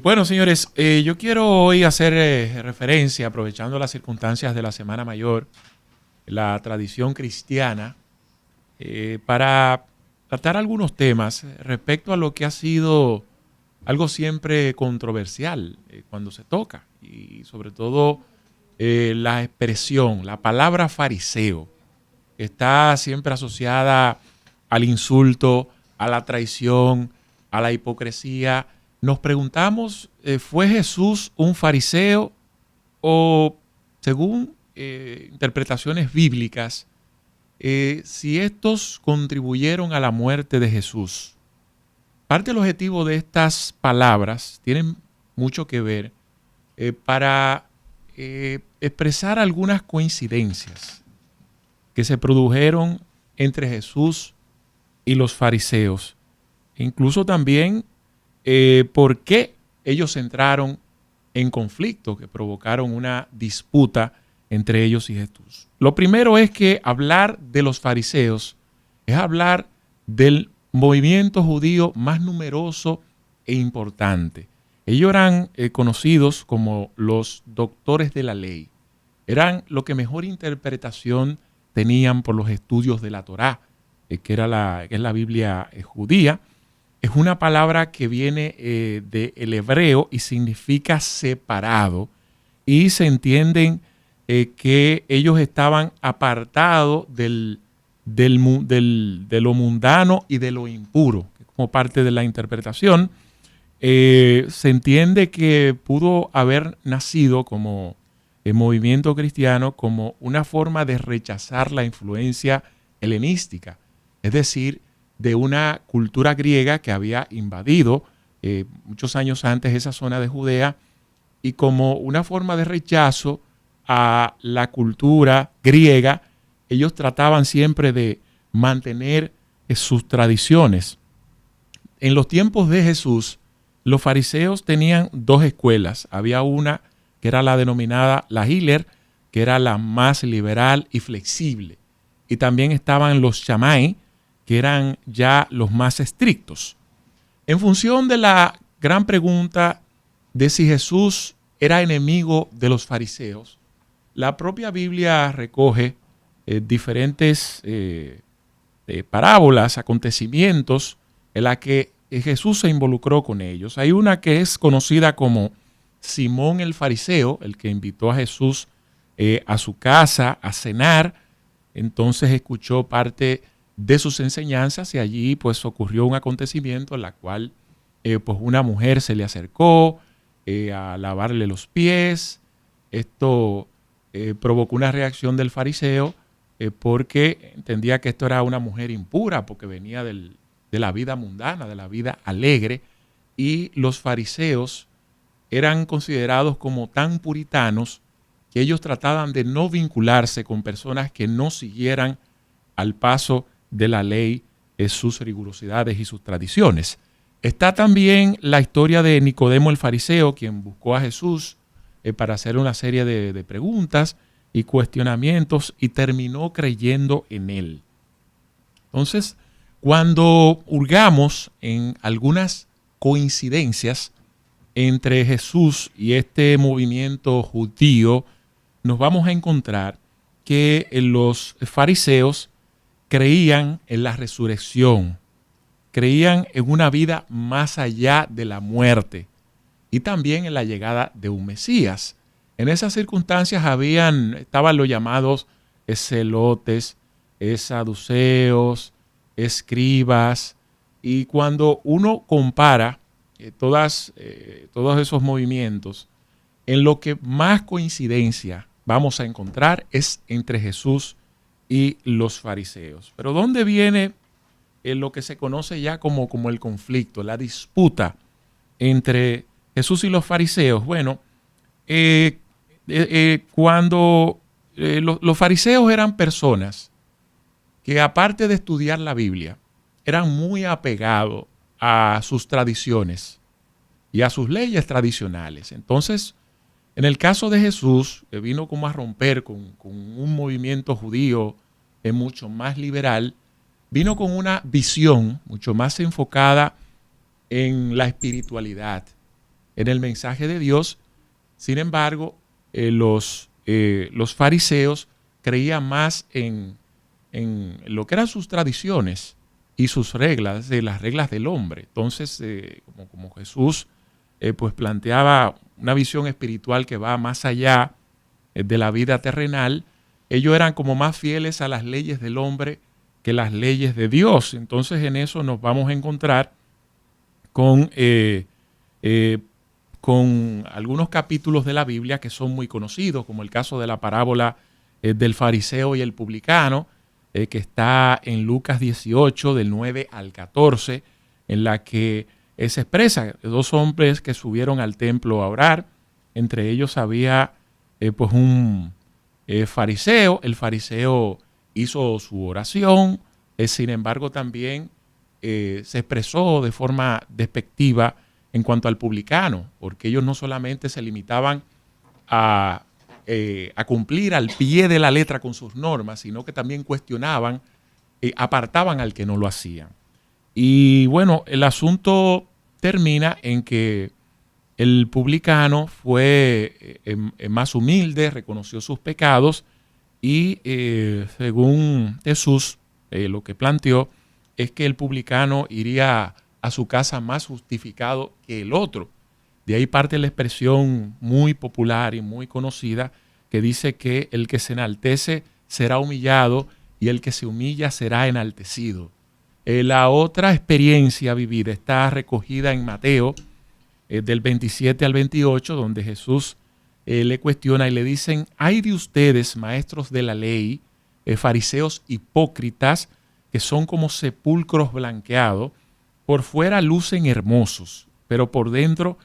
Bueno, señores, yo quiero hoy hacer referencia, aprovechando las circunstancias de la Semana Mayor, la tradición cristiana, para tratar algunos temas respecto a lo que ha sido algo siempre controversial cuando se toca, y sobre todo la expresión, la palabra fariseo, que está siempre asociada al insulto, a la traición, a la hipocresía. Nos preguntamos, ¿fue Jesús un fariseo o, según interpretaciones bíblicas, si estos contribuyeron a la muerte de Jesús? Parte del objetivo de estas palabras tienen mucho que ver para expresar algunas coincidencias que se produjeron entre Jesús y los fariseos. Incluso también por qué ellos entraron en conflicto, que provocaron una disputa entre ellos y Jesús. Lo primero es que hablar de los fariseos es hablar del movimiento judío más numeroso e importante. Ellos eran conocidos como los doctores de la ley. Eran lo que mejor interpretación tenían por los estudios de la Torá, que es la Biblia judía. Es una palabra que viene del hebreo y significa separado, y se entienden que ellos estaban apartados de lo mundano y de lo impuro, como parte de la interpretación. Se entiende que pudo haber nacido como el movimiento cristiano como una forma de rechazar la influencia helenística, es decir, de una cultura griega que había invadido muchos años antes esa zona de Judea, y como una forma de rechazo a la cultura griega, ellos trataban siempre de mantener sus tradiciones. En los tiempos de Jesús, los fariseos tenían dos escuelas. Había una que era la denominada la Hiller, que era la más liberal y flexible. Y también estaban los Shammai, que eran ya los más estrictos. En función de la gran pregunta de si Jesús era enemigo de los fariseos, la propia Biblia recoge diferentes parábolas, acontecimientos en la que Jesús se involucró con ellos. Hay una que es conocida como Simón el fariseo, el que invitó a Jesús a su casa a cenar. Entonces escuchó parte de sus enseñanzas y allí pues ocurrió un acontecimiento en la cual pues una mujer se le acercó a lavarle los pies. Esto provocó una reacción del fariseo porque entendía que esto era una mujer impura porque venía de la vida mundana, de la vida alegre, y los fariseos eran considerados como tan puritanos que ellos trataban de no vincularse con personas que no siguieran al paso de la ley sus rigurosidades y sus tradiciones. Está también la historia de Nicodemo el fariseo, quien buscó a Jesús para hacer una serie de preguntas y cuestionamientos y terminó creyendo en él. Entonces, cuando hurgamos en algunas coincidencias entre Jesús y este movimiento judío, nos vamos a encontrar que los fariseos creían en la resurrección, creían en una vida más allá de la muerte y también en la llegada de un Mesías. En esas circunstancias estaban los llamados celotes, saduceos, escribas, y cuando uno compara todos esos movimientos, en lo que más coincidencia vamos a encontrar es entre Jesús y los fariseos. Pero ¿dónde viene lo que se conoce ya como el conflicto, la disputa entre Jesús y los fariseos? Bueno, cuando los fariseos eran personas que, aparte de estudiar la Biblia, eran muy apegados a sus tradiciones y a sus leyes tradicionales. Entonces, en el caso de Jesús, que vino como a romper con un movimiento judío mucho más liberal, vino con una visión mucho más enfocada en la espiritualidad, en el mensaje de Dios. Sin embargo, los fariseos creían más en lo que eran sus tradiciones y sus reglas, de las reglas del hombre. Entonces, como Jesús pues planteaba una visión espiritual que va más allá de la vida terrenal, ellos eran como más fieles a las leyes del hombre que las leyes de Dios. Entonces, en eso nos vamos a encontrar con algunos capítulos de la Biblia que son muy conocidos, como el caso de la parábola del fariseo y el publicano, que está en Lucas 18, del 9 al 14, en la que se expresa dos hombres que subieron al templo a orar. Entre ellos había pues un fariseo. El fariseo hizo su oración, sin embargo también se expresó de forma despectiva en cuanto al publicano, porque ellos no solamente se limitaban a cumplir al pie de la letra con sus normas, sino que también cuestionaban, apartaban al que no lo hacían. Y bueno, el asunto termina en que el publicano fue más humilde, reconoció sus pecados y según Jesús lo que planteó es que el publicano iría a su casa más justificado que el otro. De ahí parte la expresión muy popular y muy conocida que dice que el que se enaltece será humillado y el que se humilla será enaltecido. La otra experiencia vivida está recogida en Mateo del 27 al 28, donde Jesús le cuestiona y le dicen: «Ay de ustedes, maestros de la ley, fariseos hipócritas, que son como sepulcros blanqueados, por fuera lucen hermosos, pero por dentro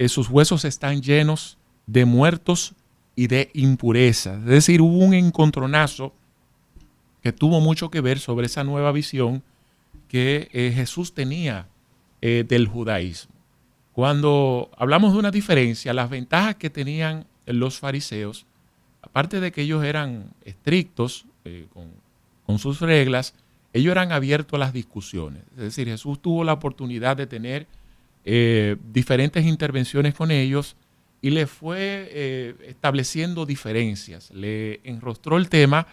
sus huesos están llenos de muertos y de impurezas». Es decir, hubo un encontronazo que tuvo mucho que ver sobre esa nueva visión que Jesús tenía del judaísmo. Cuando hablamos de una diferencia, las ventajas que tenían los fariseos, aparte de que ellos eran estrictos con sus reglas, ellos eran abiertos a las discusiones. Es decir, Jesús tuvo la oportunidad de tener diferentes intervenciones con ellos y le fue estableciendo diferencias. Le enrostró el tema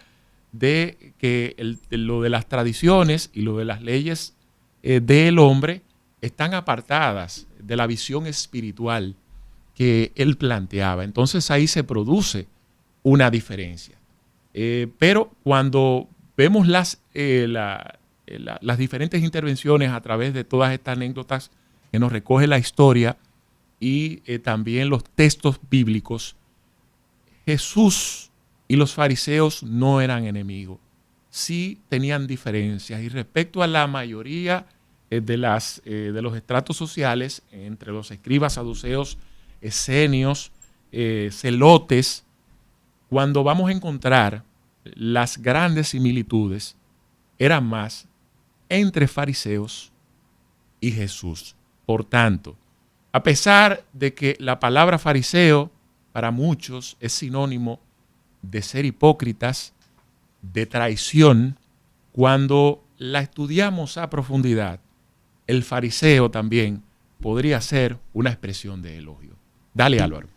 de que lo de las tradiciones y lo de las leyes del hombre están apartadas de la visión espiritual que él planteaba. Entonces ahí se produce una diferencia. Pero cuando vemos las diferentes intervenciones a través de todas estas anécdotas que nos recoge la historia y también los textos bíblicos, Jesús y los fariseos no eran enemigos, sí tenían diferencias. Y respecto a la mayoría de los estratos sociales, entre los escribas, saduceos, esenios, celotes, cuando vamos a encontrar las grandes similitudes, eran más entre fariseos y Jesús. Por tanto, a pesar de que la palabra fariseo para muchos es sinónimo de ser hipócritas, de traición, cuando la estudiamos a profundidad, el fariseo también podría ser una expresión de elogio. Dale, Álvaro.